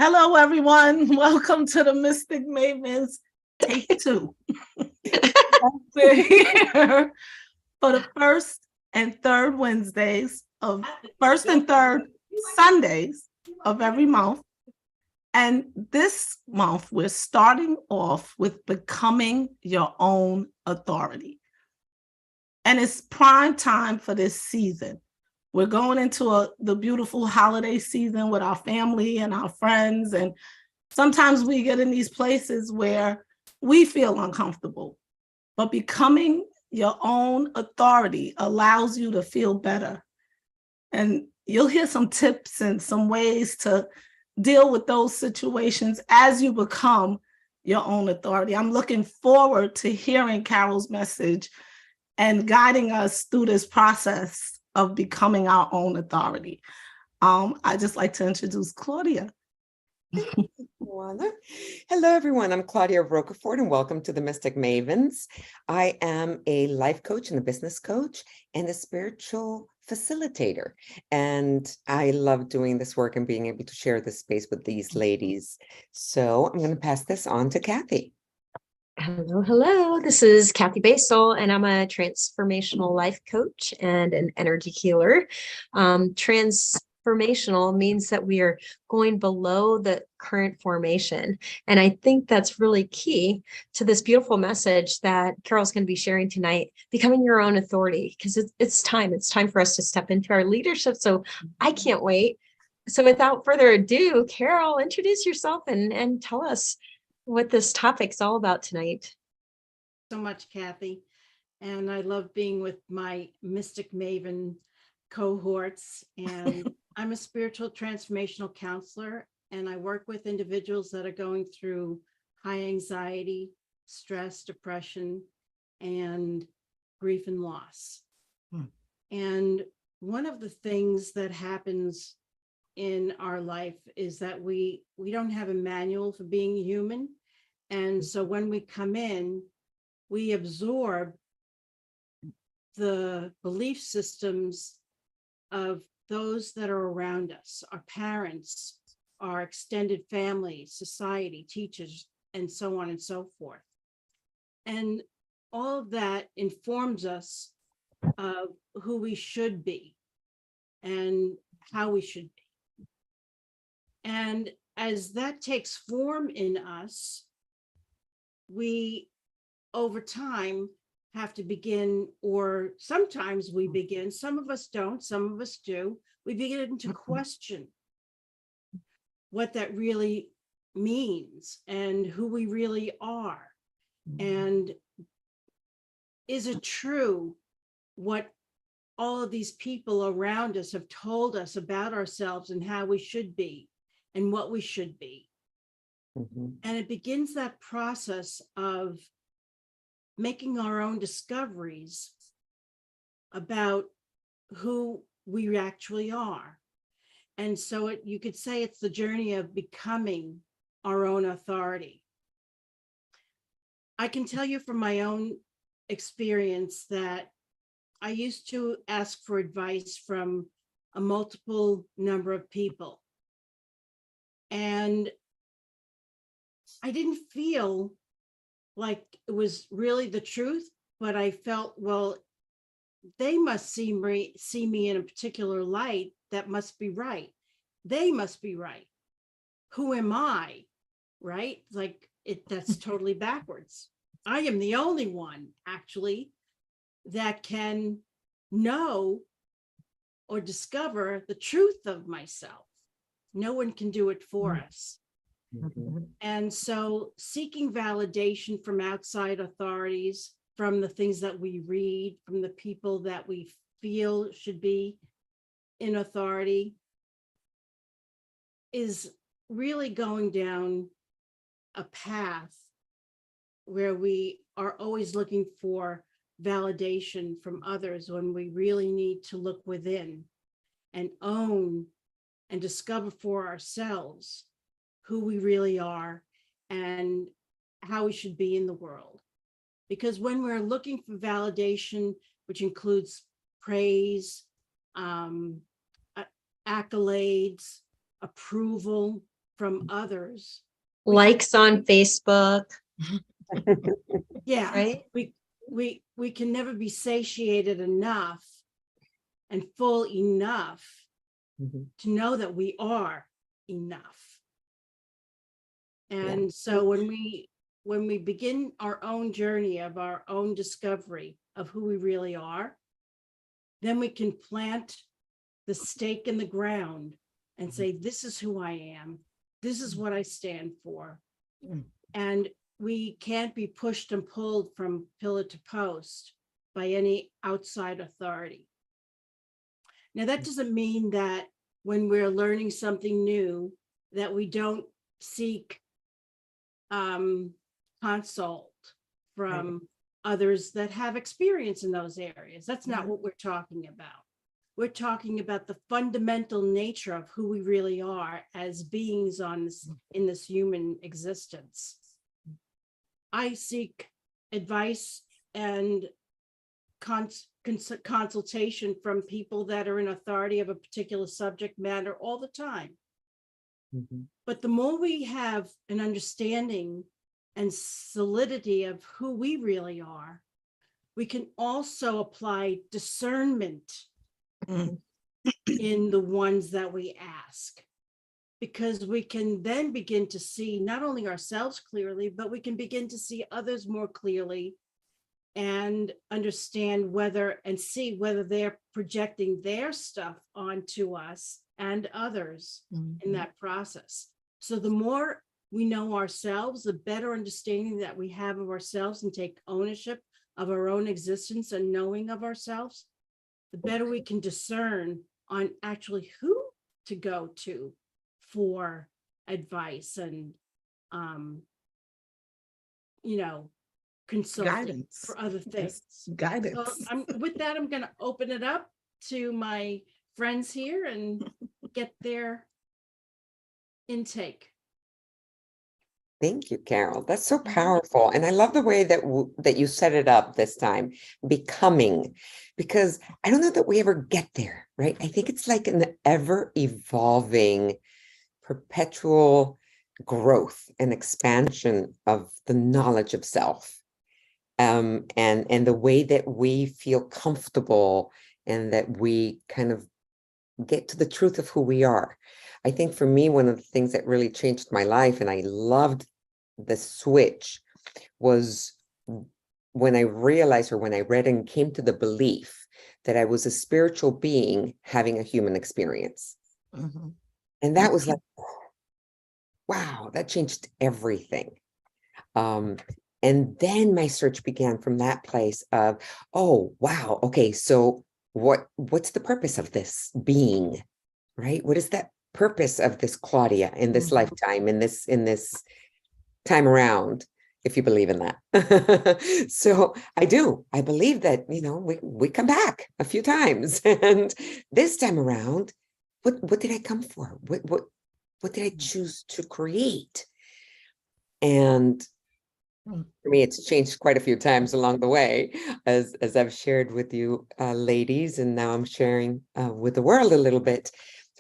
Hello, everyone. Welcome to the Mystic Mavens, take two. We're here for the first and third Sundays of every month. And this month, we're starting off with becoming your own authority. And it's prime time for this season. We're going into the beautiful holiday season with our family and our friends. And sometimes we get in these places where we feel uncomfortable. But becoming your own authority allows you to feel better. And you'll hear some tips and some ways to deal with those situations as you become your own authority. I'm looking forward to hearing Carol's message and guiding us through this process of becoming our own authority. I'd just like to introduce Claudia. Hello, everyone. I'm Claudia Rocafort, and welcome to the Mystic Mavens. I am a life coach and a business coach and a spiritual facilitator. And I love doing this work and being able to share this space with these ladies. So I'm going to pass this on to Kathy. Hello. This is Kathy Basel, and I'm a transformational life coach and an energy healer. Transformational means that we are going below the current formation. And I think that's really key to this beautiful message that Carol's going to be sharing tonight, becoming your own authority, because it's time. It's time for us to step into our leadership. So I can't wait. So without further ado, Carol, introduce yourself and tell us what this topic's all about tonight. So much, Kathy. And I love being with my Mystic Maven cohorts. And I'm a spiritual transformational counselor, and I work with individuals that are going through high anxiety, stress, depression, and grief and loss. And one of the things that happens in our life is that we don't have a manual for being human. And so when we come in, we absorb the belief systems of those that are around us, our parents, our extended family, society, teachers, and so on and so forth. And all of that informs us of who we should be and how we should be. And as that takes form in us, we, over time, have to begin, or sometimes we begin, some of us don't, some of us do, we begin to question what that really means and who we really are. And is it true what all of these people around us have told us about ourselves and how we should be and what we should be? And it begins that process of making our own discoveries about who we actually are. And so you could say it's the journey of becoming our own authority. I can tell you from my own experience that I used to ask for advice from a multiple number of people. And I didn't feel like it was really the truth, but I felt, well, they must see me in a particular light that must be right. They must be right. Who am I? Right? Like that's totally backwards. I am the only one actually that can know or discover the truth of myself. No one can do it for us. And so seeking validation from outside authorities, from the things that we read, from the people that we feel should be in authority, is really going down a path where we are always looking for validation from others when we really need to look within and own and discover for ourselves who we really are and how we should be in the world. Because when we're looking for validation, which includes praise, accolades, approval, from others. Likes on Facebook, Yeah, right? we can never be satiated enough and full enough Mhm. to know that we are enough. And Yeah. so when we begin our own journey of our own discovery of who we really are, then we can plant the stake in the ground and say, this is who I am. This is what I stand for. Mm. And we can't be pushed and pulled from pillar to post by any outside authority. Now, that doesn't mean that when we're learning something new, that we don't seek consult from others that have experience in those areas. That's not what we're talking about. We're talking about the fundamental nature of who we really are as beings on this, in this human existence. I seek advice and consultation from people that are in authority of a particular subject matter all the time. Mhm. But the more we have an understanding and solidity of who we really are, we can also apply discernment Mm. in the ones that we ask, because we can then begin to see not only ourselves clearly, but we can begin to see others more clearly and understand whether and see whether they're projecting their stuff onto us and others in that process. So the more we know ourselves, the better understanding that we have of ourselves and take ownership of our own existence and knowing of ourselves, the better we can discern on actually who to go to for advice and, you know, consulting Guidance. for other things. Yes, guidance. So with that, I'm going to open it up to my friends here and get their intake. Thank you, Carol. That's so powerful. And I love the way that that you set it up this time, becoming, because I don't know that we ever get there, right? I think it's like an ever evolving, perpetual growth and expansion of the knowledge of self. And the way that we feel comfortable and that we kind of get to the truth of who we are. I think for me, one of the things that really changed my life, and I loved the switch, was when I realized, or when I read and came to the belief that I was a spiritual being having a human experience. Mhm. And that was like, wow, that changed everything. And then my search began from that place of, oh, wow, okay, so what's the purpose of this being, right? What is that purpose of this Claudia in this Mhm. lifetime, in this time around, if you believe in that? So I do. I believe that, we come back a few times, and this time around, what did I come for? What did I choose to create? And for me, it's changed quite a few times along the way, as I've shared with you, ladies, and now I'm sharing with the world a little bit,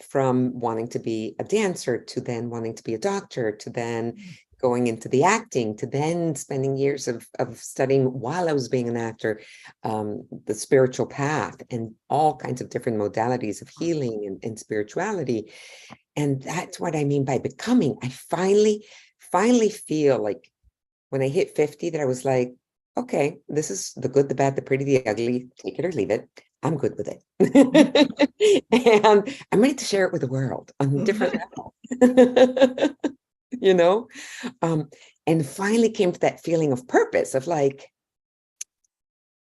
from wanting to be a dancer to then wanting to be a doctor to then going into the acting to then spending years of studying while I was being an actor, the spiritual path and all kinds of different modalities of healing and spirituality. And that's what I mean by becoming. I finally feel like, when I hit 50, that I was like, okay, this is the good, the bad, the pretty, the ugly, take it or leave it. I'm good with it. And I'm ready to share it with the world on a different level. you know? And finally came to that feeling of purpose of like,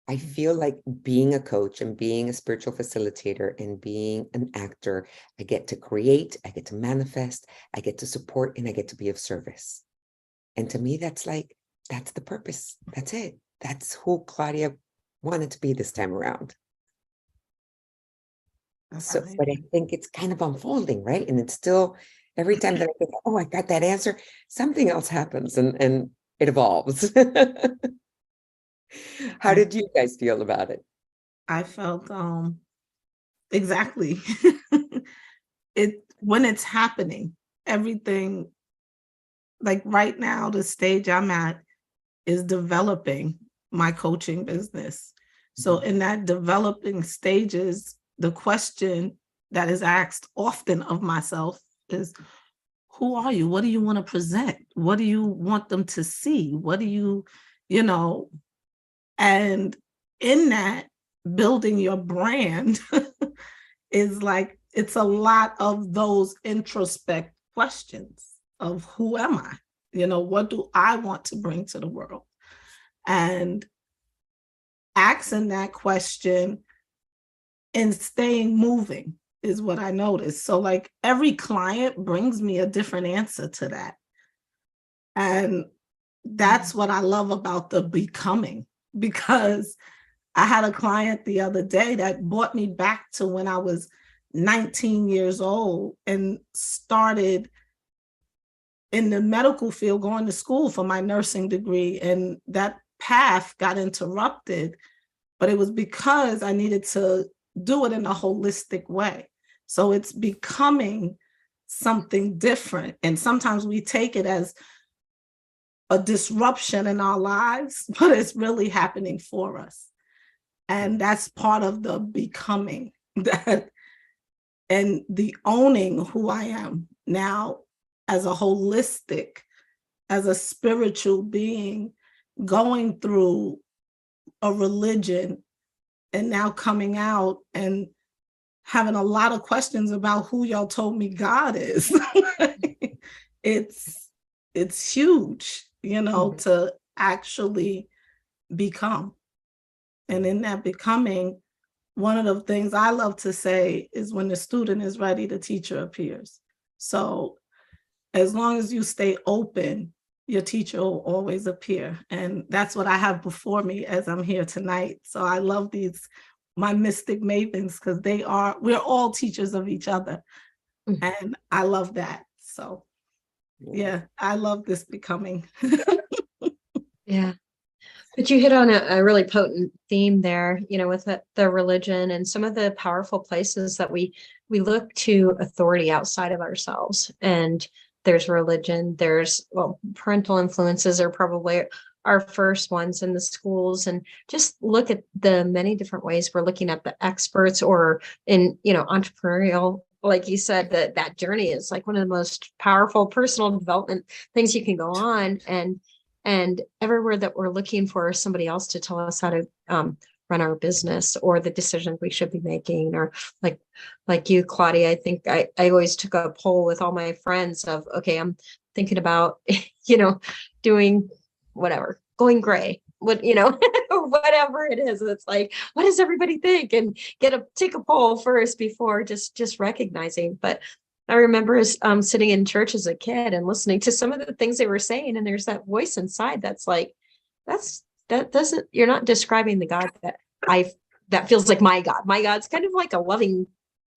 I feel like being a coach and being a spiritual facilitator and being an actor, I get to create, I get to manifest, I get to support, and I get to be of service. And to me, that's the purpose. That's it. That's who Claudia wanted to be this time around. So, but I think it's kind of unfolding, right? And it's still, every time that I think, oh, I got that answer, something else happens and it evolves. How did you guys feel about it? I felt exactly when it's happening, everything, like right now, the stage I'm at is developing my coaching business. So in that developing stages, the question that is asked often of myself is, who are you? What do you want to present? What do you want them to see? What do you know, and in that, building your brand is like, it's a lot of those introspect questions of who am I? What do I want to bring to the world? And asking that question and staying moving is what I noticed. So like every client brings me a different answer to that. And that's what I love about the becoming, because I had a client the other day that brought me back to when I was 19 years old and started in the medical field, going to school for my nursing degree. And that path got interrupted, but it was because I needed to do it in a holistic way. So it's becoming something different. And sometimes we take it as a disruption in our lives, but it's really happening for us. And that's part of the becoming, that and the owning who I am now as a holistic, as a spiritual being, going through a religion and now coming out and having a lot of questions about who y'all told me God is. It's huge, to actually become. And in that becoming, one of the things I love to say is, when the student is ready, the teacher appears. So as long as you stay open, your teacher will always appear. And that's what I have before me as I'm here tonight. So I love my Mystic Mavens, because we're all teachers of each other. And I love that. So yeah, I love this becoming. Yeah. But you hit on a really potent theme there, with the religion and some of the powerful places that we look to authority outside of ourselves. And there's religion, parental influences are probably our first ones in the schools. And just look at the many different ways we're looking at the experts, or in, entrepreneurial, like you said, that journey is like one of the most powerful personal development things you can go on. And everywhere that we're looking for somebody else to tell us how to run our business, or the decisions we should be making, or like you, Claudia, I think I always took a poll with all my friends of, okay, I'm thinking about, doing whatever, going gray, or whatever it is. It's like, what does everybody think? And take a poll first before just recognizing. But I remember sitting in church as a kid and listening to some of the things they were saying. And there's that voice inside that's like, you're not describing the God that feels like my God. My God's kind of like a loving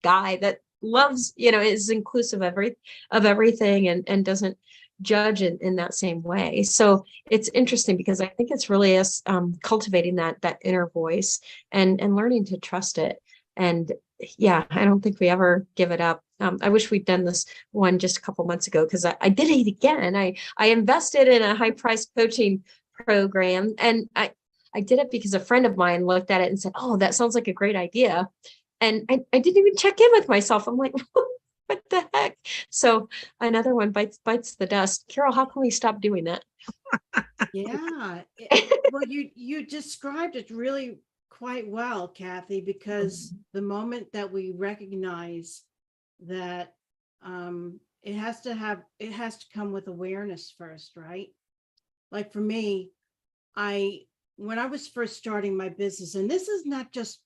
guy that loves, is inclusive of everything and doesn't judge in that same way. So it's interesting, because I think it's really us cultivating that inner voice and learning to trust it. And yeah, I don't think we ever give it up. I wish we'd done this one just a couple months ago, because I did it again. I invested in a high price coaching program, and I did it because a friend of mine looked at it and said, "Oh, that sounds like a great idea." And I didn't even check in with myself. I'm like, what the heck? So another one bites the dust. Carol, how can we stop doing that? Yeah. Well, you described it really quite well, Kathy, because the moment that we recognize that it has to come with awareness first, right? Like for me, when I was first starting my business, and this is not just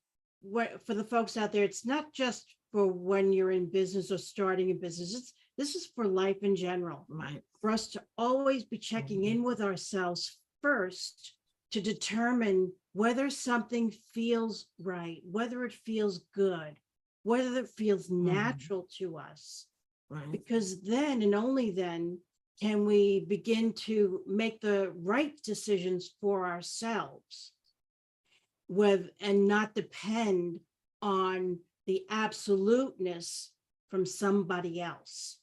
for the folks out there, it's not just for when you're in business or starting a business. This is for life in general, Right. for us to always be checking in with ourselves first to determine whether something feels right, whether it feels good, whether it feels natural to us. Right. Because then, and only then, can we begin to make the right decisions for ourselves, and not depend on the absoluteness from somebody else.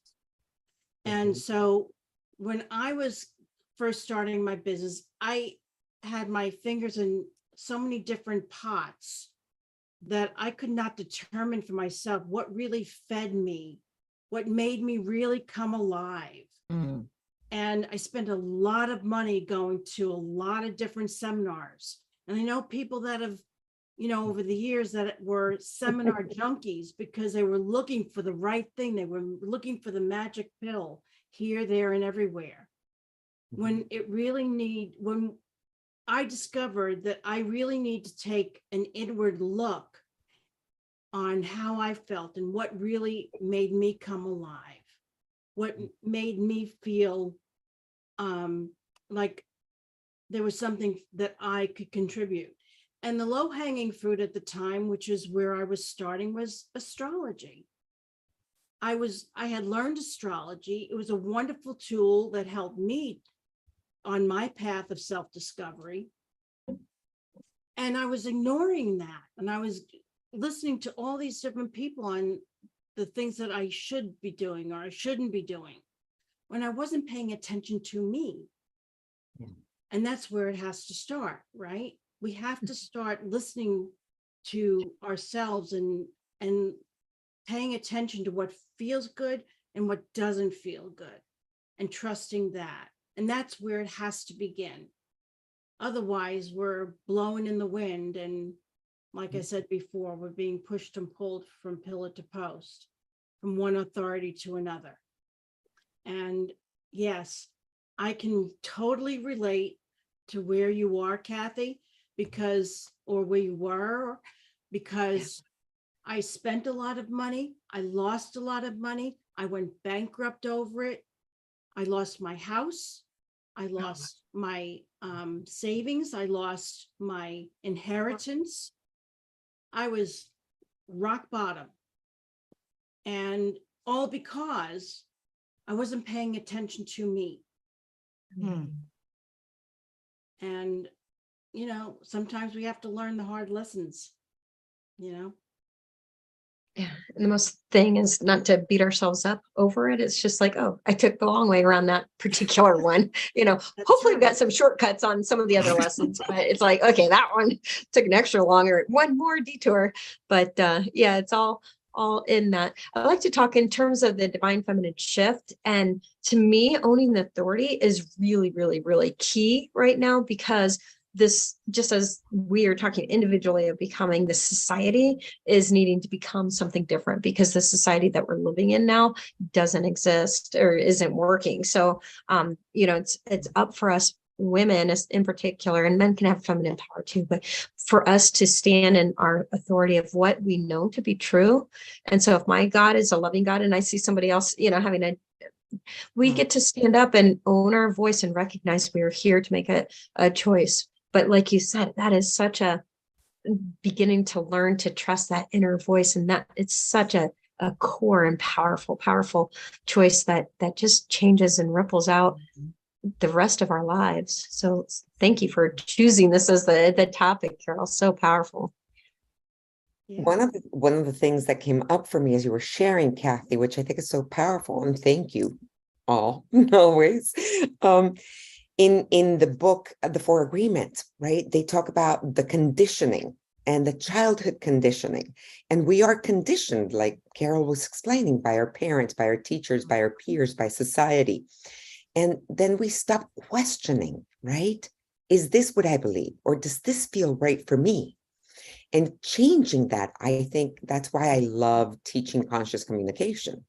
And so when I was first starting my business, I had my fingers in so many different pots that I could not determine for myself what really fed me, what made me really come alive. Mm. And I spent a lot of money going to a lot of different seminars. And I know people that have, over the years that were seminar junkies because they were looking for the right thing. They were looking for the magic pill here, there, and everywhere. When I discovered that I really need to take an inward look on how I felt and what really made me come alive, what made me feel like there was something that I could contribute. And the low-hanging fruit at the time, which is where I was starting, was astrology. I had learned astrology. It was a wonderful tool that helped me on my path of self-discovery. And I was ignoring that. And I was listening to all these different people on the things that I should be doing or I shouldn't be doing when I wasn't paying attention to me. Yeah. And that's where it has to start, right? We have to start listening to ourselves and paying attention to what feels good and what doesn't feel good and trusting that. And that's where it has to begin. Otherwise, we're blowing in the wind. And like I said before, we're being pushed and pulled from pillar to post, from one authority to another. And yes, I can totally relate to where you are, Kathy, or where you were, because I spent a lot of money. I lost a lot of money. I went bankrupt over it. I lost my house. I lost my savings. I lost my inheritance. I was rock bottom. And all because I wasn't paying attention to me. Mm. And, sometimes we have to learn the hard lessons, Yeah. And the most thing is not to beat ourselves up over it. It's just like, oh, I took the long way around that particular one. Hopefully we've got some shortcuts on some of the other lessons, but it's like, okay, that one took an extra longer, one more detour. But yeah, it's all in that. I like to talk in terms of the divine feminine shift. And to me, owning the authority is really, really, really key right now, because this, just as we are talking individually of becoming, the society is needing to become something different, because the society that we're living in now doesn't exist or isn't working. So, it's up for us women in particular, and men can have feminine power too, but for us to stand in our authority of what we know to be true. And so if my God is a loving God and I see somebody else, we get to stand up and own our voice and recognize we are here to make a choice. But like you said, that is such a beginning to learn to trust that inner voice, and that it's such a core and powerful choice that just changes and ripples out the rest of our lives. So thank you for choosing this as the topic, Carol. So powerful. Yeah. One of the things that came up for me as you were sharing, Kathy, which I think is so powerful, and thank you all always. In the book, The Four Agreements, right? They talk about the conditioning and the childhood conditioning. And we are conditioned, like Carol was explaining, by our parents, by our teachers, by our peers, by society. And then we stop questioning, right? Is this what I believe? Or does this feel right for me? And changing that, I think that's why I love teaching conscious communication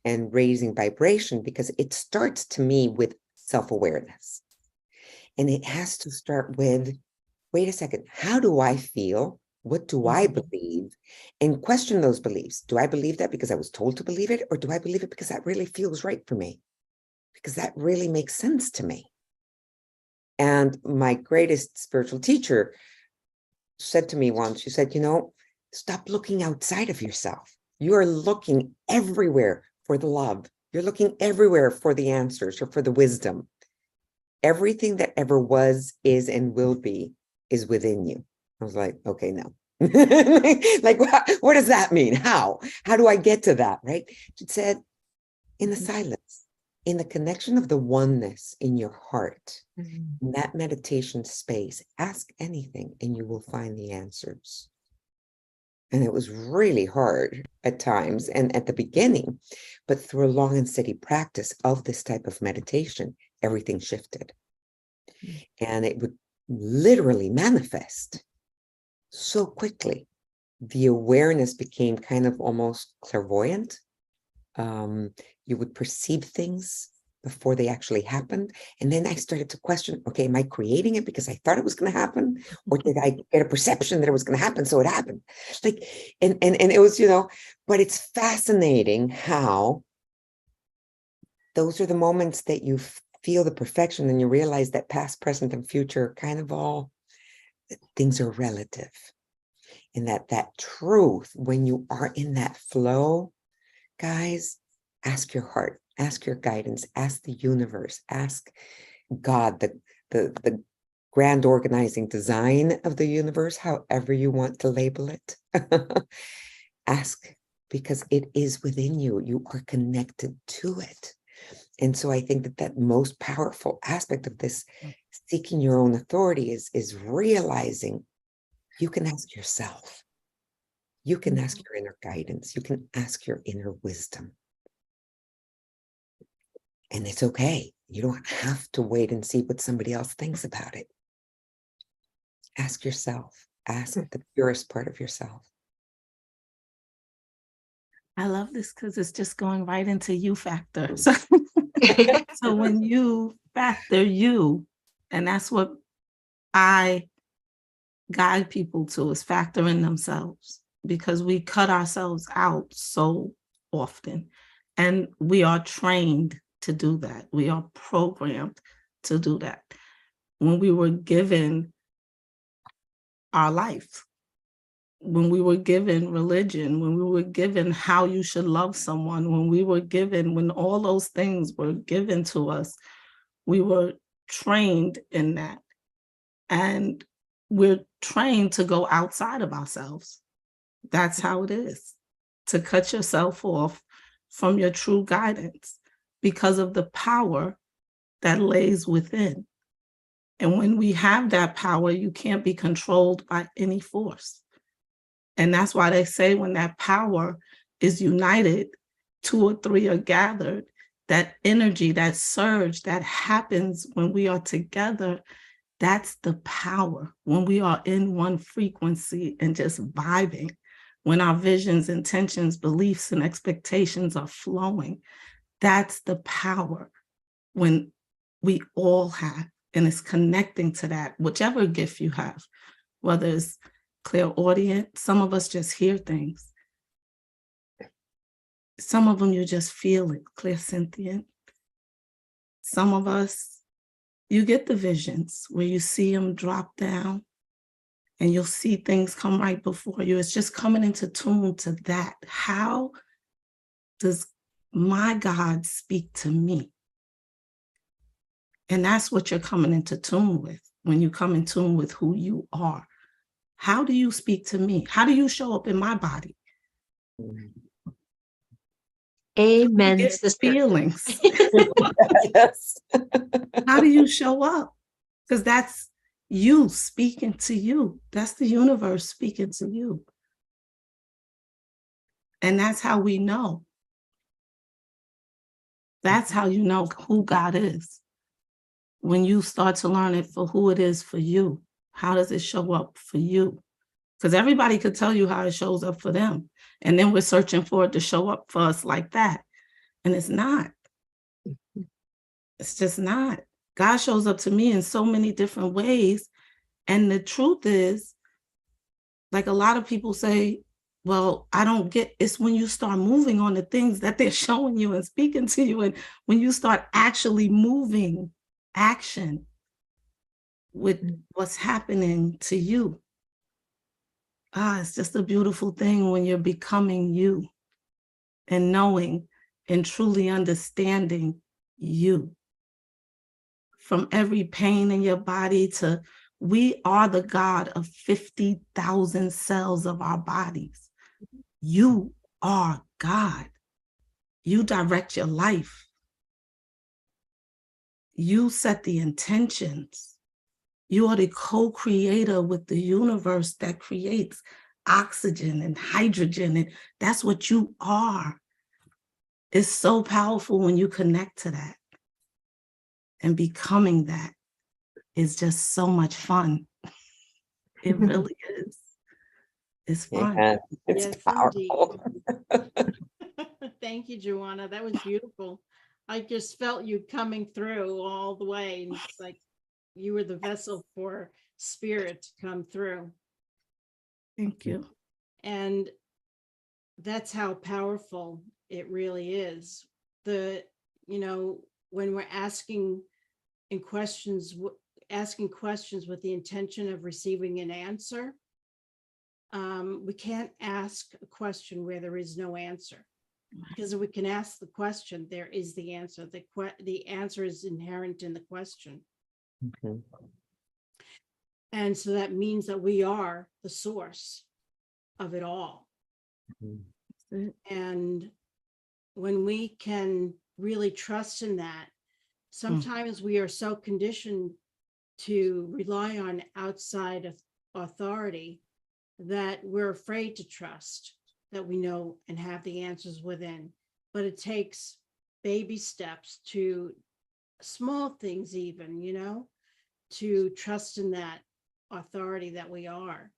and raising vibration, because it starts to me with self-awareness. And it has to start with, wait a second, how do I feel? What do I believe? And question those beliefs. Do I believe that because I was told to believe it? Or do I believe it because that really feels right for me? Because that really makes sense to me. And my greatest spiritual teacher said to me once, she said, stop looking outside of yourself. You are looking everywhere for the love. You're looking everywhere for the answers or for the wisdom. Everything that ever was, is, and will be is within you. I was like, okay, no. Like, what does that mean? How do I get to that? Right? She said, in the silence, in the connection of the oneness in your heart, Mhm. in that meditation space, ask anything and you will find the answers. And it was really hard at times and at the beginning, but through a long and steady practice of this type of meditation, everything shifted. And it would literally manifest so quickly. The awareness became kind of almost clairvoyant. You would perceive things before they actually happened. And then I started to question, okay, am I creating it because I thought it was going to happen? Or did I get a perception that it was going to happen? So it happened. Like, and it was, but it's fascinating how those are the moments that you feel the perfection and you realize that past, present, and future kind of all things are relative. And that truth, when you are in that flow, guys, ask your heart, ask your guidance, ask the universe, ask God, the grand organizing design of the universe, however you want to label it. Ask, because it is within you. You are connected to it. And so I think that most powerful aspect of this seeking your own authority is realizing you can ask yourself. You can ask your inner guidance. You can ask your inner wisdom. And it's okay. You don't have to wait and see what somebody else thinks about it. Ask yourself. Ask the purest part of yourself. I love this because it's just going right into you factor. So, so when you factor you, and that's what I guide people to, is factoring themselves, because we cut ourselves out so often. And we are trained to do that. We are programmed to do that. When we were given our life, when we were given religion, when we were given how you should love someone, when all those things were given to us, we were trained in that. And we're trained to go outside of ourselves. That's how it is, to cut yourself off from your true guidance because of the power that lays within. And when we have that power, you can't be controlled by any force. And that's why they say when that power is united, 2 or 3 are gathered, that energy, that surge that happens when we are together, that's the power. When we are in one frequency and just vibing, when our visions, intentions, beliefs, and expectations are flowing, that's the power when we all have, and it's connecting to that, whichever gift you have, whether it's clairaudient, some of us just hear things. Some of them you just feel it, clairsentient. Some of us, you get the visions where you see them drop down and you'll see things come right before you. It's just coming into tune to that. How does my God speak to me? And that's what you're coming into tune with when you come in tune with who you are. How do you speak to me? How do you show up in my body? Amen, Get sister. feelings. Yes. How do you show up? Because that's you speaking to you. That's the universe speaking to you. And that's how we know. That's how you know who God is. When you start to learn it for who it is for you. How does it show up for you? Because everybody could tell you how it shows up for them. And then we're searching for it to show up for us like that. And it's not. It's just not. God shows up to me in so many different ways. And the truth is, like a lot of people say, well, I don't get, it's when you start moving on the things that they're showing you and speaking to you. And when you start actually moving action with what's happening to you. It's just a beautiful thing when you're becoming you and knowing and truly understanding you. From every pain in your body to, we are the God of 50,000 cells of our bodies. You are God. You direct your life. you set the intentions. You are the co-creator with the universe that creates oxygen and hydrogen, and that's what you are. It's so powerful when you connect to that. And becoming that is just so much fun. It really is. It's fun. Yeah, it's Yes, powerful. Thank you, Joanna. That was beautiful. I just felt you coming through all the way. And it's like you were the vessel for spirit to come through. Thank you. And that's how powerful it really is. When we're asking questions with the intention of receiving an answer, we can't ask a question where there is no answer. Because if we can ask the question, there is the answer. The answer is inherent in the question. Mhm. And so that means that we are the source of it all. Mhm. And when we can really trust in that, sometimes we are so conditioned to rely on outside authority that we're afraid to trust that we know and have the answers within. But it takes baby steps to small things, even, to trust in that authority that we are.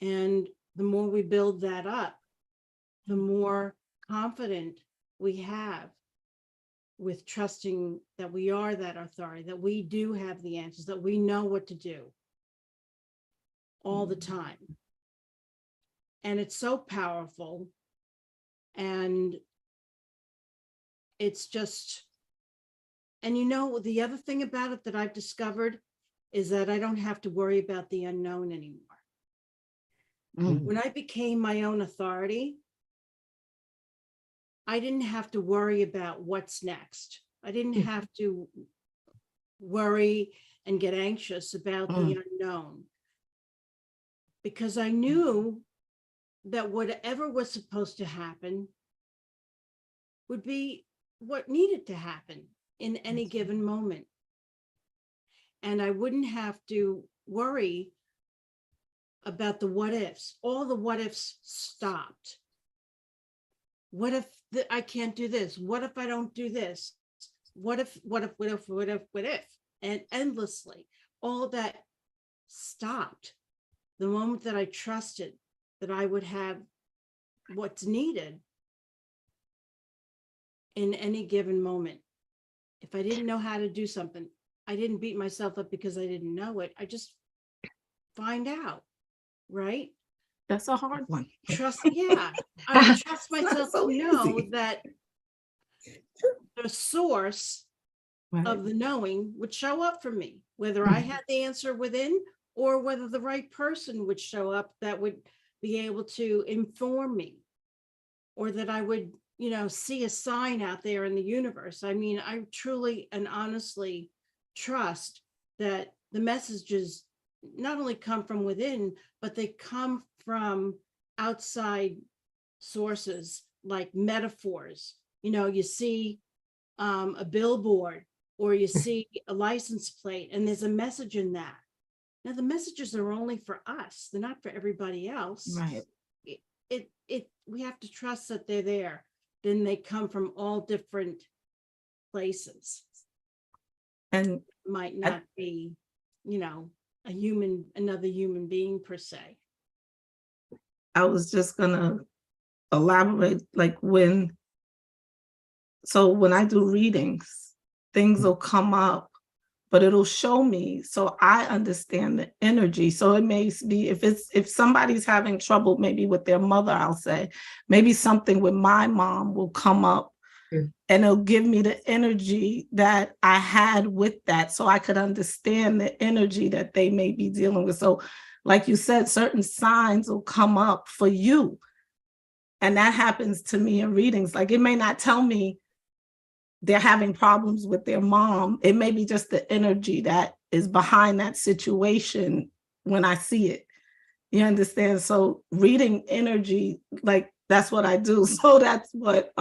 And the more we build that up, the more confident we have with trusting that we are that authority, that we do have the answers, that we know what to do all the time. And it's so powerful. And it's just, and the other thing about it that I've discovered is that I don't have to worry about the unknown anymore. When I became my own authority, I didn't have to worry about what's next. I didn't have to worry and get anxious about the unknown, because I knew that whatever was supposed to happen would be what needed to happen in any given moment. And I wouldn't have to worry about the what ifs. All the what ifs stopped. What if I can't do this? What if I don't do this? What if? And endlessly, all that stopped the moment that I trusted that I would have what's needed in any given moment. If I didn't know how to do something, I didn't beat myself up because I didn't know it. I just find out, right? That's a hard one. Trust, yeah. I would trust myself so to know easy. that the source of the knowing would show up for me, whether I had the answer within or whether the right person would show up that would be able to inform me, or that I would, see a sign out there in the universe. I mean, I truly and honestly trust that the messages not only come from within, but they come from outside sources, like metaphors. You see a billboard, or you see a license plate, and there's a message in that. Now, the messages are only for us. They're not for everybody else. Right. We have to trust that they're there. Then they come from all different places. And Might not be, another human being per se. I was just gonna elaborate, like when I do readings, things will come up, but it'll show me so I understand the energy. So it may be if somebody's having trouble maybe with their mother, I'll say maybe something with my mom will come up, and it'll give me the energy that I had with that, so I could understand the energy that they may be dealing with. So like you said, certain signs will come up for you. And that happens to me in readings. Like, it may not tell me they're having problems with their mom. It may be just the energy that is behind that situation when I see it. You understand? So reading energy, like, that's what I do. So that's what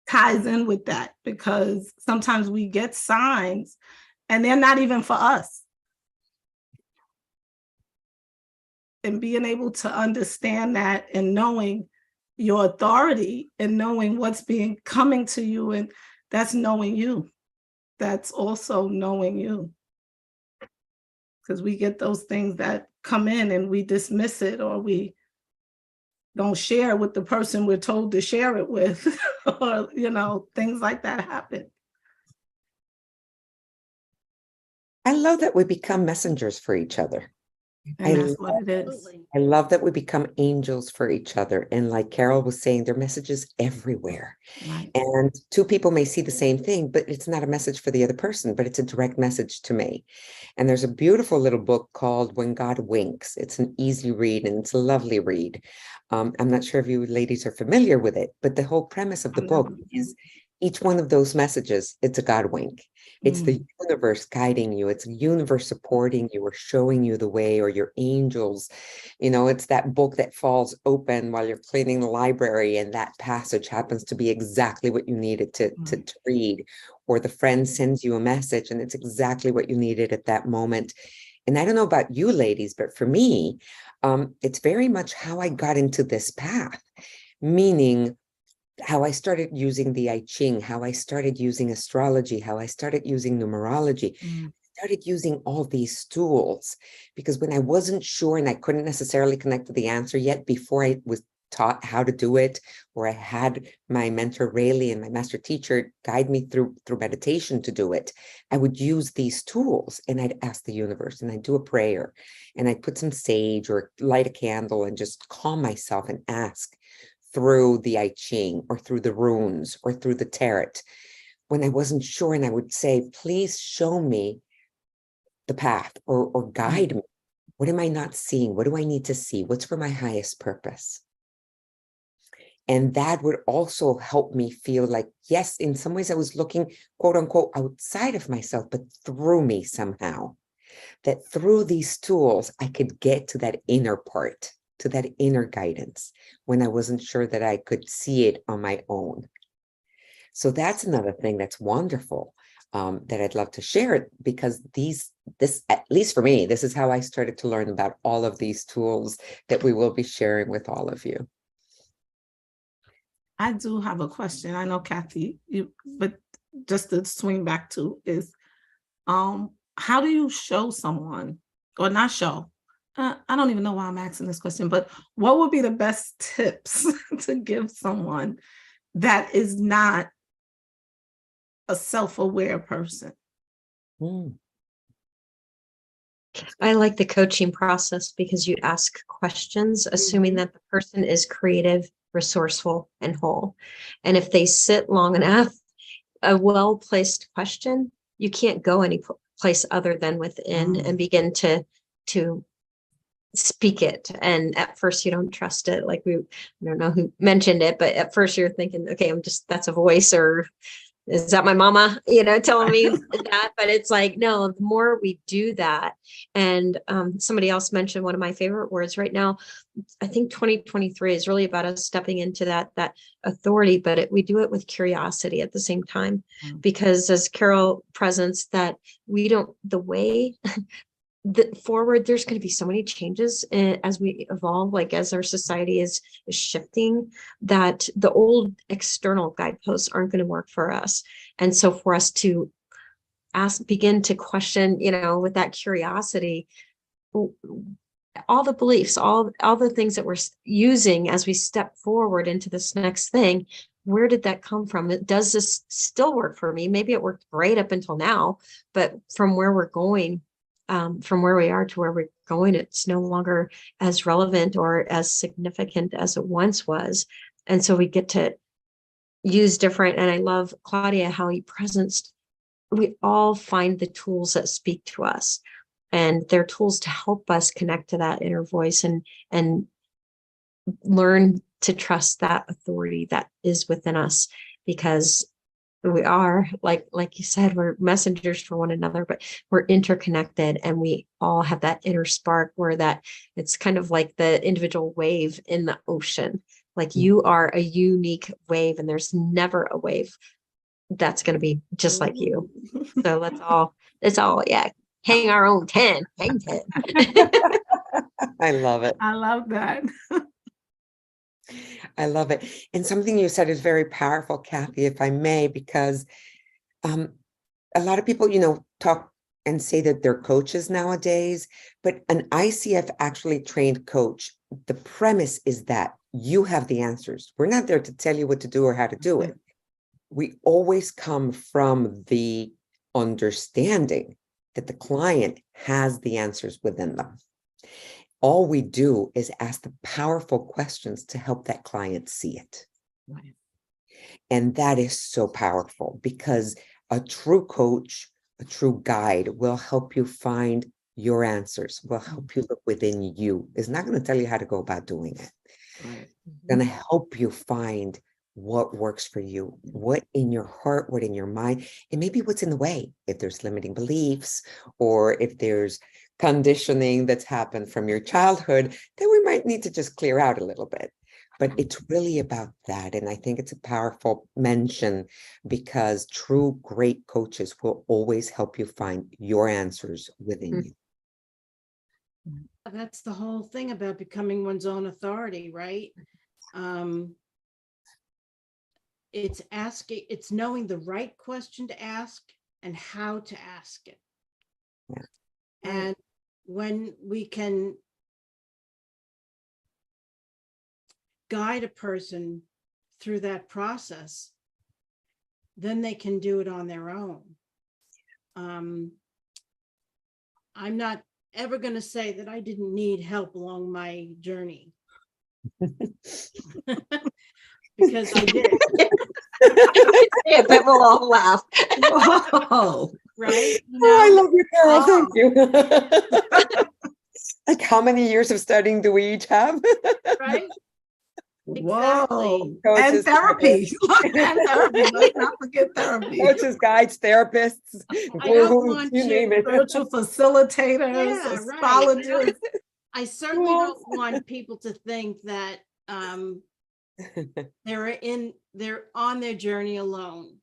ties in with that, because sometimes we get signs and they're not even for us. And being able to understand that and knowing your authority and knowing what's coming to you, and that's knowing you. That's also knowing you. Because we get those things that come in and we dismiss it, or we don't share with the person we're told to share it with, or, things like that happen. I love that we become messengers for each other. And that's what it is. Absolutely. I love that we become angels for each other. And like Carol was saying, there are messages everywhere. Right. And two people may see the same thing, but it's not a message for the other person, but it's a direct message to me. And there's a beautiful little book called When God Winks. It's an easy read and it's a lovely read. I'm not sure if you ladies are familiar with it, but the whole premise of the book is each one of those messages, it's a God wink. It's the universe guiding you. It's the universe supporting you or showing you the way, or your angels. It's that book that falls open while you're cleaning the library and that passage happens to be exactly what you needed to read. Or the friend sends you a message and it's exactly what you needed at that moment. And I don't know about you ladies, but for me, it's very much how I got into this path, meaning how I started using the I Ching, how I started using astrology, how I started using numerology, started using all these tools, because when I wasn't sure and I couldn't necessarily connect to the answer yet before I was taught how to do it, or I had my mentor Rayleigh and my master teacher guide me through meditation to do it, I would use these tools and I'd ask the universe and I'd do a prayer and I'd put some sage or light a candle and just calm myself and ask through the I Ching or through the runes or through the tarot when I wasn't sure. And I would say, please show me the path or guide me. What am I not seeing? What do I need to see? What's for my highest purpose? And that would also help me feel like, yes, in some ways I was looking, quote unquote, outside of myself, but through me somehow. That through these tools, I could get to that inner part, to that inner guidance when I wasn't sure that I could see it on my own. So that's another thing that's wonderful that I'd love to share, because this, at least for me, this is how I started to learn about all of these tools that we will be sharing with all of you. I do have a question. I know, Kathy, but just to swing back to is, how do you show someone, or not show? I don't even know why I'm asking this question, but what would be the best tips to give someone that is not a self-aware person? I like the coaching process because you ask questions, assuming that the person is creative, resourceful, and whole. And if they sit long enough, a well-placed question, you can't go any place other than within and begin to speak it. And at first you don't trust it. Like I don't know who mentioned it, but at first you're thinking, okay, that's a voice, or is that my mama, telling me that? But it's like, no, the more we do that. And somebody else mentioned one of my favorite words right now. I think 2023 is really about us stepping into that authority, but we do it with curiosity at the same time, because as Carol presents that the way forward, there's going to be so many changes as we evolve, like as our society is shifting, that the old external guideposts aren't going to work for us. And so for us to begin to question, with that curiosity, all the beliefs, all the things that we're using as we step forward into this next thing, where did that come from? Does this still work for me? Maybe it worked great up until now, but from where we're going, from where we are to where we're going, it's no longer as relevant or as significant as it once was. And so we get to use different, and I love, Claudia, how you presenced, we all find the tools that speak to us, and they're tools to help us connect to that inner voice and learn to trust that authority that is within us, because we are, like you said, we're messengers for one another, but we're interconnected, and we all have that inner spark where it's kind of like the individual wave in the ocean, Like you are a unique wave, and there's never a wave that's going to be just like you. So let's all, yeah, hang our own 10, hang 10. I love it. I love that. I love it. And something you said is very powerful, Kathy, if I may, because a lot of people, talk and say that they're coaches nowadays, but an ICF actually trained coach, the premise is that you have the answers. We're not there to tell you what to do or how to do it. We always come from the understanding that the client has the answers within them. All we do is ask the powerful questions to help that client see it. Right. And that is so powerful, because a true coach, a true guide will help you find your answers, will help you look within you. It's not going to tell you how to go about doing it. Right. It's going to help you find what works for you, what in your heart, what in your mind, and maybe what's in the way. If there's limiting beliefs, or if there's conditioning that's happened from your childhood that we might need to just clear out a little bit. But it's really about that. And I think it's a powerful mention, because true great coaches will always help you find your answers within you. That's the whole thing about becoming one's own authority, right? It's knowing the right question to ask and how to ask it. Yeah. And when we can guide a person through that process, then they can do it on their own. I'm not ever going to say that I didn't need help along my journey. Because I did. Yeah, but we'll all laugh. Whoa. Right? Oh, I love you, Carol. Thank you. Like, how many years of studying do we each have? Right? Whoa. Exactly. And Coaches, therapy. And therapy. Let's not forget therapy. coaches, guides, therapists, I don't want you to- name it. Spiritual facilitators, Yeah, right. astrologers. I certainly don't want people to think that they're on their journey alone,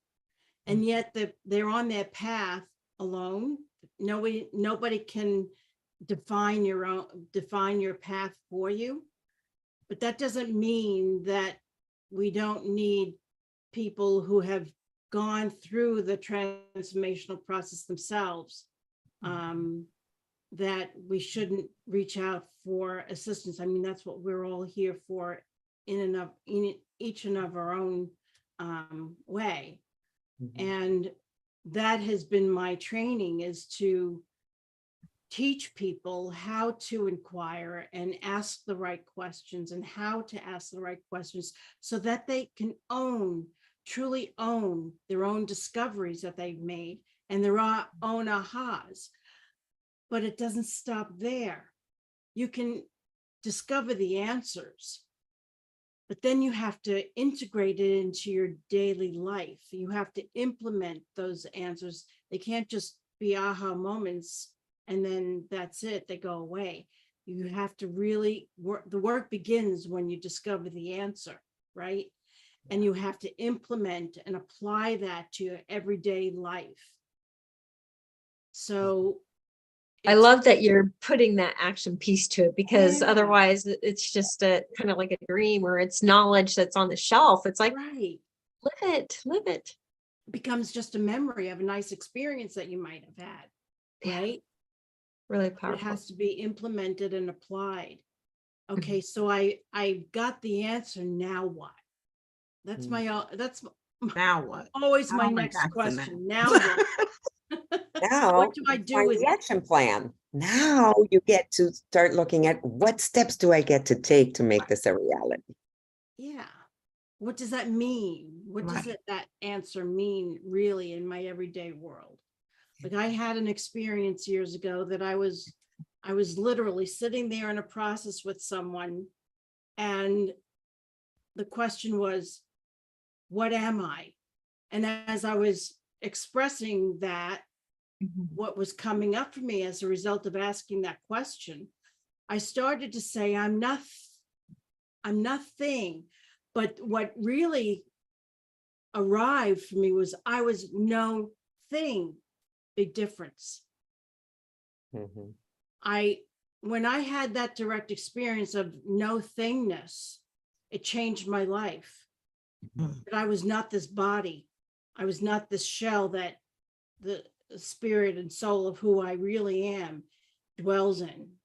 and yet they're on their path alone. Nobody can define your path for you, but that doesn't mean that we don't need people who have gone through the transformational process themselves, that we shouldn't reach out for assistance. I mean, that's what we're all here for, in each and of our own way. And that has been my training, is to teach people how to inquire and ask the right questions, and how to ask the right questions, so that they can truly own their own discoveries that they've made and their own ahas. But it doesn't stop there. You can discover the answers, but then you have to integrate it into your daily life. You have to implement those answers. They can't just be aha moments and then that's it, they go away. You have to really work. The work begins when you discover the answer, right? And you have to implement and apply that to your everyday life. So I love that you're putting that action piece to it, because Yeah. otherwise it's just a kind of like a dream, or it's knowledge that's on the shelf. It's like, right. live it. It becomes just a memory of a nice experience that you might have had, right? Really It powerful. has to be implemented and applied. Okay, so I got the answer. Now what? That's Now what? always I my don't like next asking question. that. Now what? Now, What do I do find with the it? action plan. Now you get to start looking at, what steps do I get to take to make this a reality? Yeah. What does that mean? What does Right. that answer mean really in my everyday world? Like, I had an experience years ago that I was literally sitting there in a process with someone, and the question was, what am I? And as I was expressing that, what was coming up for me as a result of asking that question, I started to say, I'm nothing. But what really arrived for me was I was no thing. Big difference. Mhm. When I had that direct experience of no thingness, it changed my life. That I was not this body. I was not this shell that the spirit and soul of who I really am dwells in.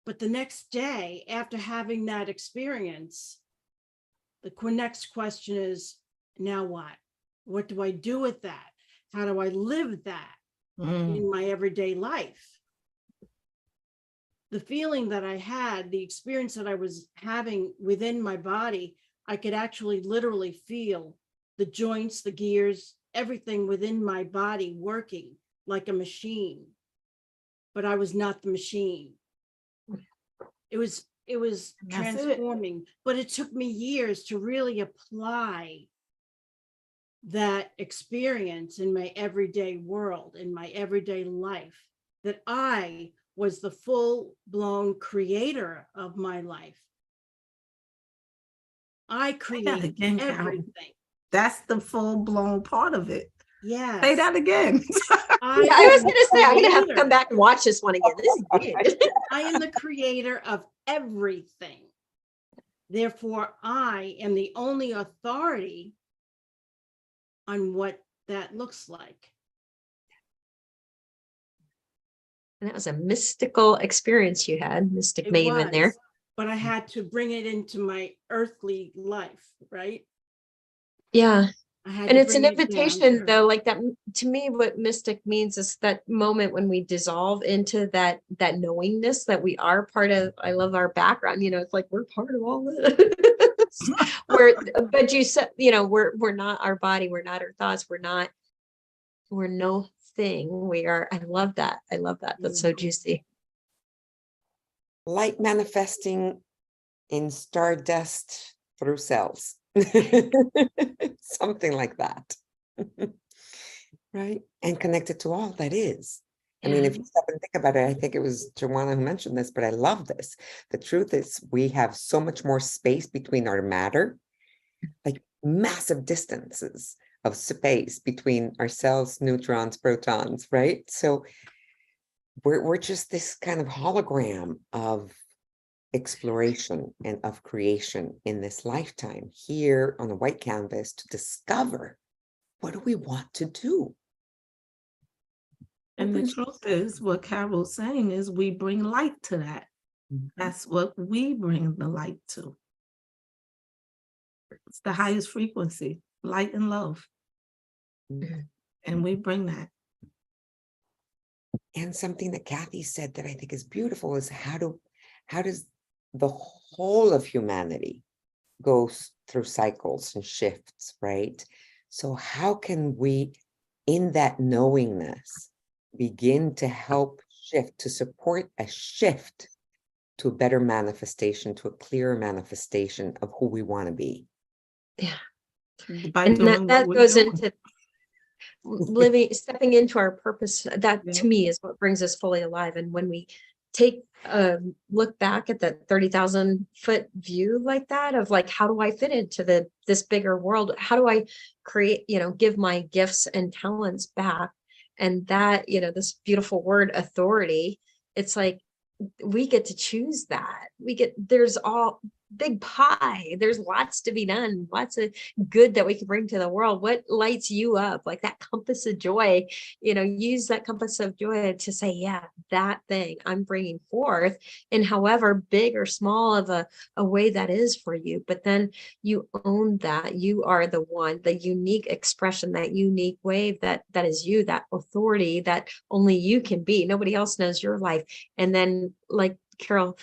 But the next day, after having that experience, the next question is, now what? What do I do with that? How do I live that in my everyday life? The feeling that I had, the experience that I was having within my body, I could actually literally feel the joints, the gears, everything within my body working like a machine. But I was not the machine. It was transforming, but it took me years to really apply that experience in my everyday world, in my everyday life, that I was the full-blown creator of my life. I create again, Carol. everything. That's the full-blown part of it. Yes. Say that again. I was going to say, I'm going to have to come back and watch this one again. This is good. I am the creator of everything. Therefore, I am the only authority on what that looks like. And that was a mystical experience you had, Mystic It Maven was, there. but I had to bring it into my earthly life, right? Yeah. I had And to it's an bring it down invitation to though, earth. like that, to me, what mystic means is that moment when we dissolve into that knowingness that we are part of. I love our background, you know, it's like we're part of all this. But you said, you know, we're not our body, we're not our thoughts, we're no thing. We are, I love that. I love that. That's so juicy. Light manifesting in stardust through cells. Something like that. Right? And connected to all that is. I mean, if you stop and think about it, I think it was Joanna who mentioned this, but I love this. The truth is we have so much more space between our matter, like massive distances of space between our cells, neutrons, protons, right? So we're just this kind of hologram of exploration and of creation in this lifetime here on the white canvas to discover what do we want to do. And the truth is, what Carol's saying is we bring light to that. That's what we bring the light to. It's the highest frequency, light and love. And we bring that. And something that Kathy said that I think is beautiful is how does the whole of humanity go through cycles and shifts, right? So how can we, in that knowingness, begin to help shift, to support a shift to a better manifestation, to a clearer manifestation of who we want to be? Yeah. By And doing that what goes we're doing. into stepping into our purpose. That to me is what brings us fully alive. And when we take a look back at that 30,000 foot view like that, of like, how do I fit into this bigger world? How do I create, you know, give my gifts and talents back? And that, you know, this beautiful word authority, it's like, we get to choose that. There's all big pie. There's lots to be done, lots of good that we can bring to the world. What lights you up? Like that compass of joy, you know, use that compass of joy to say, yeah, that thing I'm bringing forth in however big or small of a way that is for you. But then you own that. You are the one, the unique expression, that unique wave that is you, that authority that only you can be. Nobody else knows your life. And then, like Carol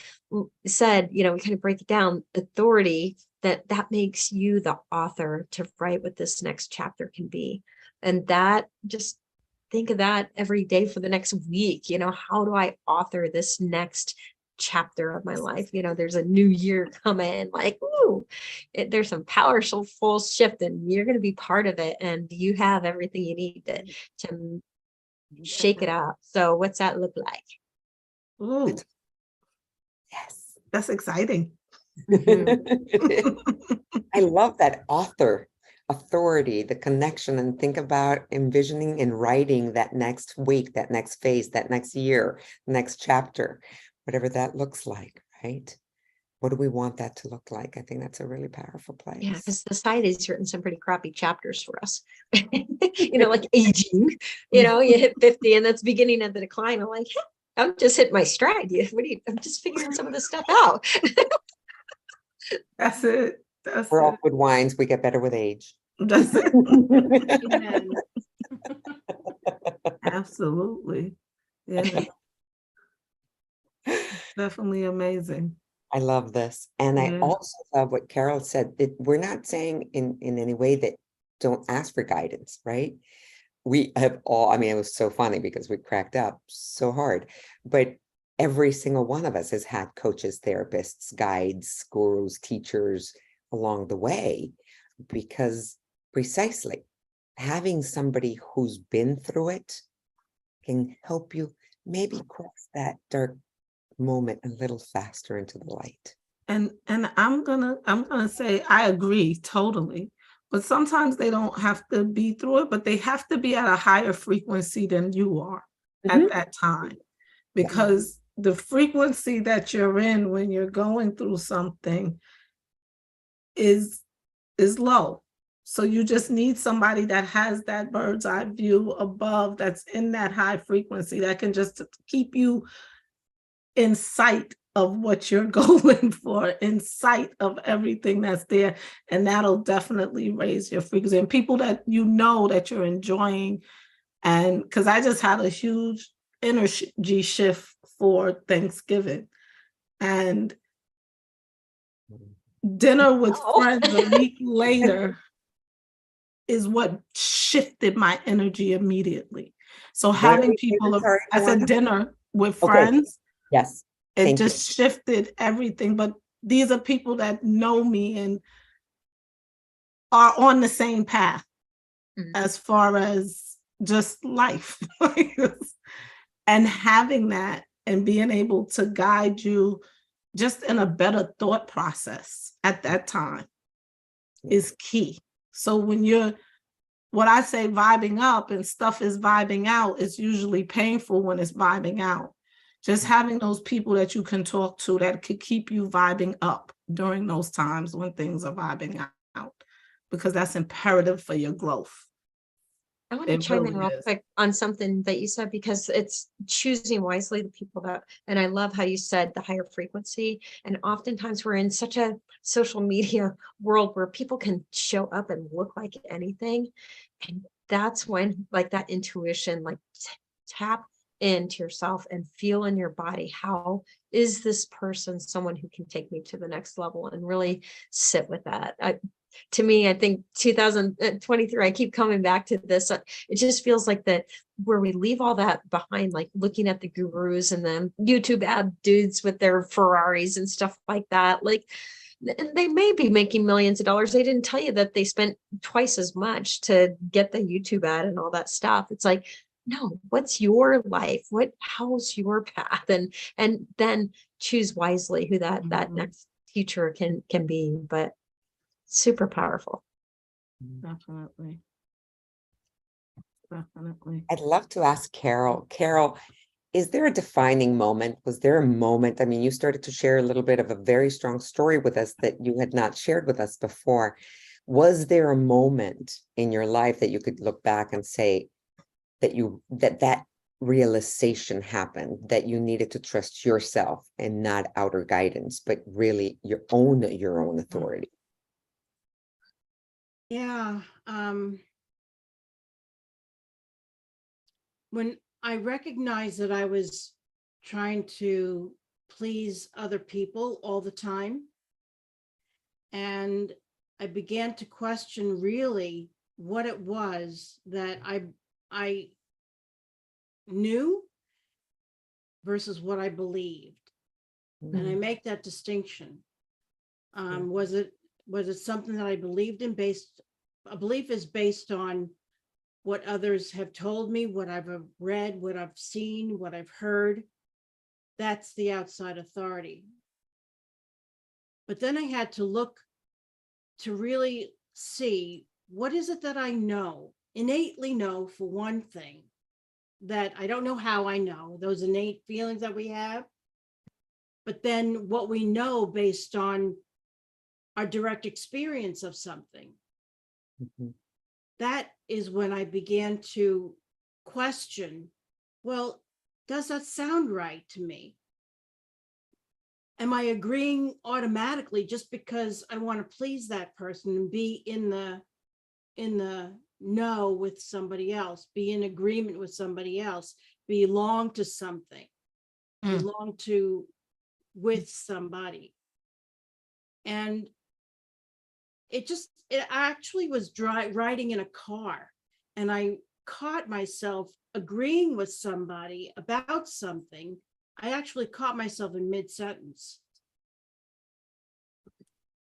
said, you know, we kind of break it down, authority, that makes you the author to write what this next chapter can be. And that, just think of that every day for the next week. You know, how do I author this next chapter of my life? You know, there's a new year coming, like, ooh, there's some powerful full shift, and you're going to be part of it, and you have everything you need to shake it up. So what's that look like? Ooh, Yes. that's exciting. I love that author authority, the connection, and think about envisioning and writing that next week, that next phase, that next year, next chapter, whatever that looks like, right? What do we want that to look like? I think that's a really powerful place. Yeah, because society's written some pretty crappy chapters for us. Like aging, you hit 50 and that's beginning of the decline. I'm like, hey, I'm just hitting my stride. I'm just figuring some of this stuff out. That's it. We're all good wines. We get better with age. That's it. Amen. Absolutely. Yeah. Definitely amazing. I love this. And I Yeah. also love what Carol said, that we're not saying in any way that don't ask for guidance, right? We have all, I mean, it was so funny because we cracked up so hard, but every single one of us has had coaches, therapists, guides, gurus, teachers along the way, because precisely having somebody who's been through it can help you maybe cross that dark moment a little faster into the light. And I'm gonna say I agree totally. But sometimes they don't have to be through it, but they have to be at a higher frequency than you are at that time. Because the frequency that you're in when you're going through something is low. So you just need somebody that has that bird's eye view above, that's in that high frequency, that can just keep you in sight of what you're going for, in sight of everything that's there. And that'll definitely raise your frequency. And people that that you're enjoying. And because I just had a huge energy shift for Thanksgiving. And dinner with friends a week later is what shifted my energy immediately. So having people, I said dinner with friends. Yes. It just shifted everything. But these are people that know me and are on the same path as far as just life. And having that and being able to guide you just in a better thought process at that time is key. So when you're, what I say, vibing up and stuff is vibing out, it's usually painful when it's vibing out. Just having those people that you can talk to that could keep you vibing up during those times when things are vibing out, because that's imperative for your growth. I want to chime in real quick on something that you said, because it's choosing wisely the people that, and I love how you said the higher frequency. And oftentimes we're in such a social media world where people can show up and look like anything. And that's when like that intuition, like tap into yourself and feel in your body, how is this person someone who can take me to the next level, and really sit with that. To me, I think 2023, I keep coming back to this. It just feels like that where we leave all that behind, like looking at the gurus and the YouTube ad dudes with their Ferraris and stuff like that. Like, and they may be making millions of dollars. They didn't tell you that they spent twice as much to get the YouTube ad and all that stuff. It's like, no, what's your life? How's your path? And then choose wisely who that next teacher can be. But super powerful. Definitely. I'd love to ask Carol. Carol, is there a defining moment? Was there a moment? I mean, you started to share a little bit of a very strong story with us that you had not shared with us before. Was there a moment in your life that you could look back and say that realization happened, that you needed to trust yourself and not outer guidance, but really your own authority? Yeah. When I recognized that I was trying to please other people all the time, and I began to question really what it was that I knew versus what I believed. And I make that distinction. Was it something that I believed in? A belief is based on what others have told me, what I've read, what I've seen, what I've heard. That's the outside authority. But then I had to look to really see, what is it that I know, innately know, for one thing, that I don't know how I know, those innate feelings that we have, but then what we know based on our direct experience of something. Mhm. That is when I began to question, well, does that sound right to me? Am I agreeing automatically just because I want to please that person and be in the know with somebody else, be in agreement with somebody else, belong to something, belong to with somebody? And it actually was riding in a car, and I caught myself agreeing with somebody about something. I actually caught myself in mid-sentence.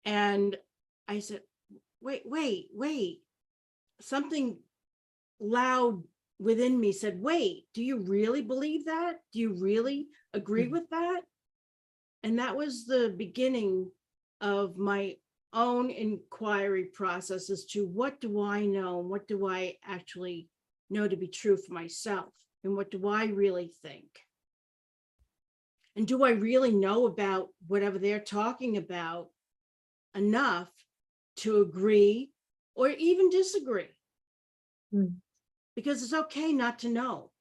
And I said, wait. Something loud within me said, wait, do you really believe that? Do you really agree with that? And that was the beginning of my own inquiry process as to, what do I know? What do I actually know to be true for myself? And what do I really think? And do I really know about whatever they're talking about enough to agree or even disagree? Mm. Because it's okay not to know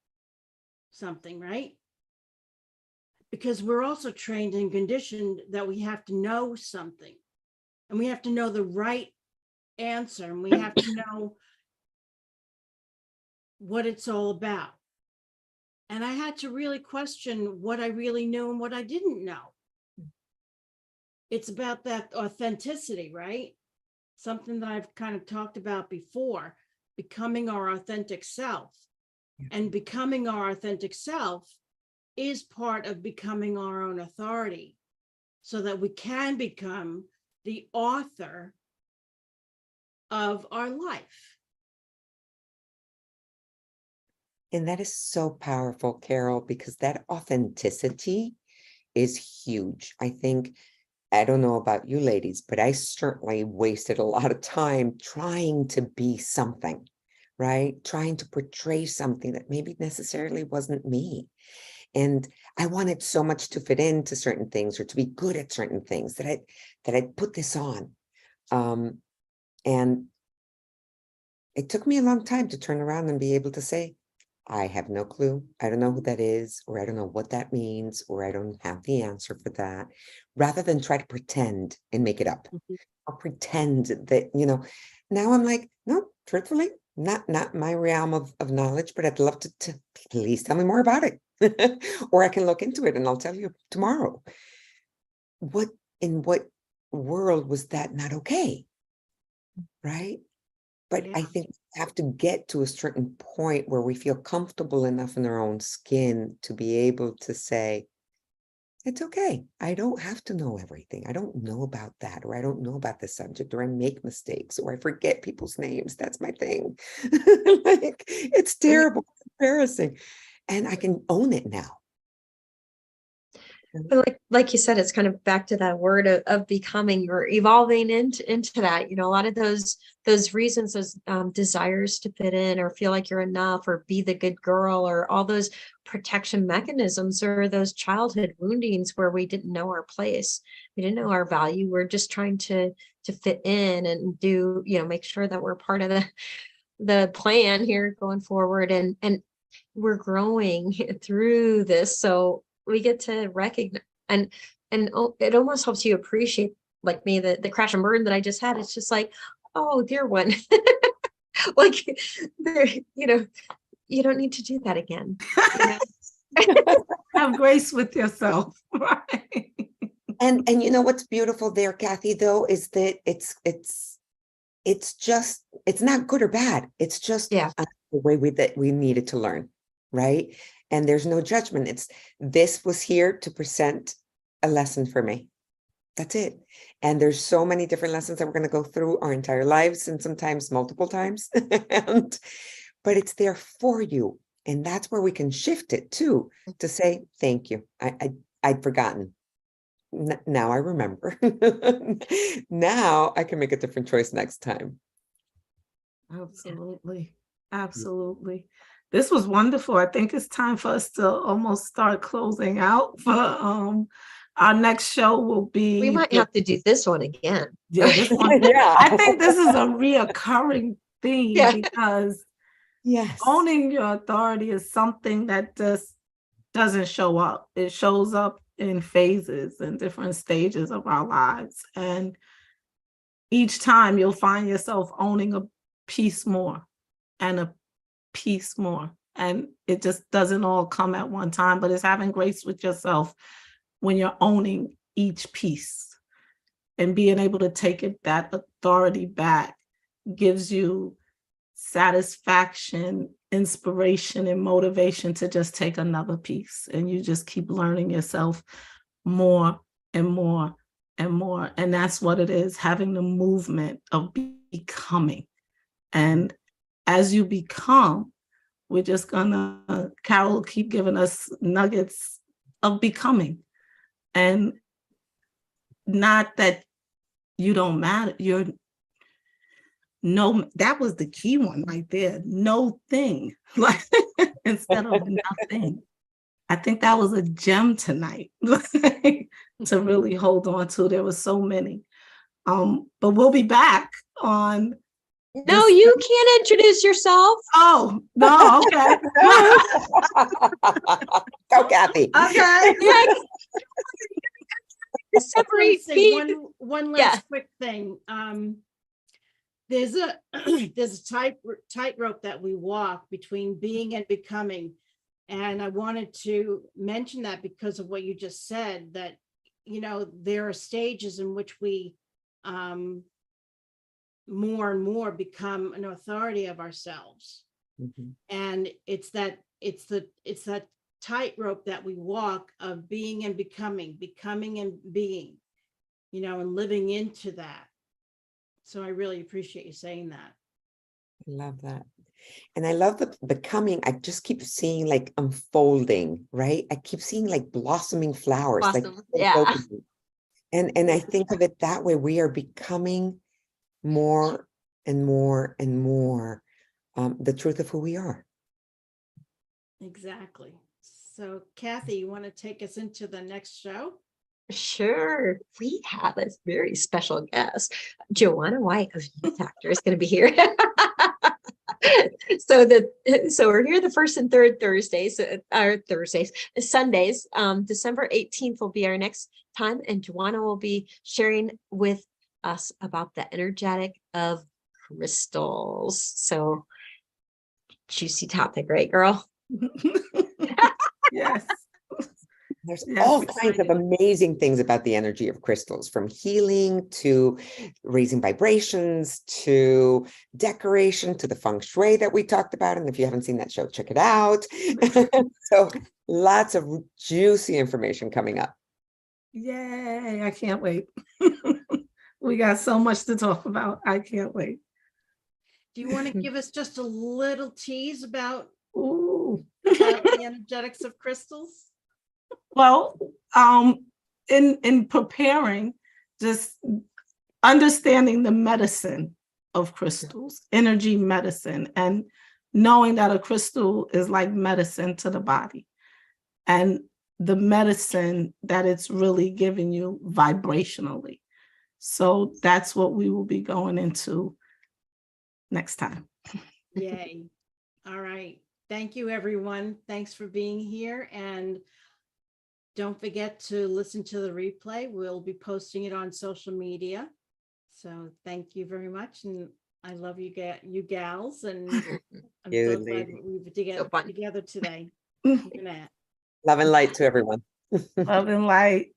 something, right? Because we're also trained and conditioned that we have to know something, and we have to know the right answer, and we have to know what it's all about. And I had to really question what I really knew and what I didn't know. It's about that authenticity, right? Something that I've kind of talked about before, becoming our authentic self. And becoming our authentic self is part of becoming our own authority, so that we can become the author of our life. And that is so powerful, Carol, because that authenticity is huge. I think, I don't know about you ladies, but I certainly wasted a lot of time trying to be something, right? Trying to portray something that maybe necessarily wasn't me. And I wanted so much to fit into certain things or to be good at certain things that I put this on. And it took me a long time to turn around and be able to say, I have no clue. I don't know who that is, or I don't know what that means, or I don't have the answer for that, rather than try to pretend and make it up. I'll pretend that, now I'm like, no, truthfully, not my realm of knowledge, but I'd love to please tell me more about it. Or I can look into it and I'll tell you tomorrow. In what world was that not okay? Right? But Yeah. I think we have to get to a certain point where we feel comfortable enough in our own skin to be able to say, it's okay. I don't have to know everything. I don't know about that, or I don't know about this subject, or I make mistakes, or I forget people's names. That's my thing. Like, it's terrible, it's embarrassing. And I can own it now. But like you said, it's kind of back to that word of becoming or evolving into that. A lot of those reasons, those desires to fit in or feel like you're enough or be the good girl, or all those protection mechanisms, or those childhood woundings where we didn't know our place, we didn't know our value. We're just trying to fit in and do, make sure that we're part of the plan here going forward, and we're growing through this. So we get to recognize and it almost helps you appreciate, like me, the crash and burn that I just had. It's just like, oh, dear one. Like, there, you don't need to do that again. Have grace with yourself. Right. And you know what's beautiful there, Kathy, though, is that it's not good or bad. It's just Yeah. the way that we needed to learn, right? And there's no judgment. This was here to present a lesson for me. That's it. And there's so many different lessons that we're going to go through our entire lives, and sometimes multiple times. But it's there for you. And that's where we can shift it too, to say, thank you. I'd forgotten. Now I remember. Now I can make a different choice next time. Absolutely. Absolutely. This was wonderful. I think it's time for us to almost start closing out. For our next show will be We might have to do this one again. this one. Yeah. I think this is a reoccurring theme Yeah. because Yes. owning your authority is something that just doesn't show up. It shows up in phases and different stages of our lives. And each time you'll find yourself owning a piece more and a piece more. And it just doesn't all come at one time, but it's having grace with yourself when you're owning each piece and being able to take that authority back gives you satisfaction, inspiration, and motivation to just take another piece. And you just keep learning yourself more and more and more. And that's what it is, having the movement of becoming. And as you become, we're just gonna, Carol will keep giving us nuggets of becoming. And not that you don't matter, you're no, that was the key one right there. No thing, like instead of nothing. I think that was a gem tonight to really hold on to. There were so many. But we'll be back on. No, you can't introduce yourself. Oh, no, okay. Go, Kathy. Okay. Yeah. Let me Separate say me. one Yeah. last quick thing. There's a there's a tightrope that we walk between being and becoming. And I wanted to mention that because of what you just said, that, you know, there are stages in which we more and more become an authority of ourselves. Mhm. And it's that tightrope that we walk of being and becoming and being, you know, and living into that. So I really appreciate you saying that. I love that. And I love the becoming. I just keep seeing like unfolding, right? I keep seeing like blossoming flowers, like Blossom, yeah. and I think of it that way. We are becoming more and more and more the truth of who we are. Exactly. So Kathy, you want to take us into the next show? Sure. We have a very special guest. Joanna White of Youth Factor is going to be here. So we're here the first and third Thursdays, Sundays. December 18th will be our next time, and Joanna will be sharing with us about the energetic of crystals. So juicy topic, right, girl? Yes. There's Yes, all excited. kinds of amazing things about the energy of crystals, from healing to raising vibrations to decoration to the feng shui that we talked about. And if you haven't seen that show, check it out. So lots of juicy information coming up. Yay, I can't wait. We got so much to talk about. I can't wait. Do you want to give us just a little tease about Ooh. the energetics of crystals? Well, in preparing, just understanding the medicine of crystals, energy medicine, and knowing that a crystal is like medicine to the body, and the medicine that it's really giving you vibrationally. So that's what we will be going into next time. Yay. All right. Thank you, everyone. Thanks for being here. And don't forget to listen to the replay. We'll be posting it on social media. So thank you very much. And I love you, you gals. And I'm You, so glad lady. we were So fun. together today. Good night. Love and light to everyone. Love and light.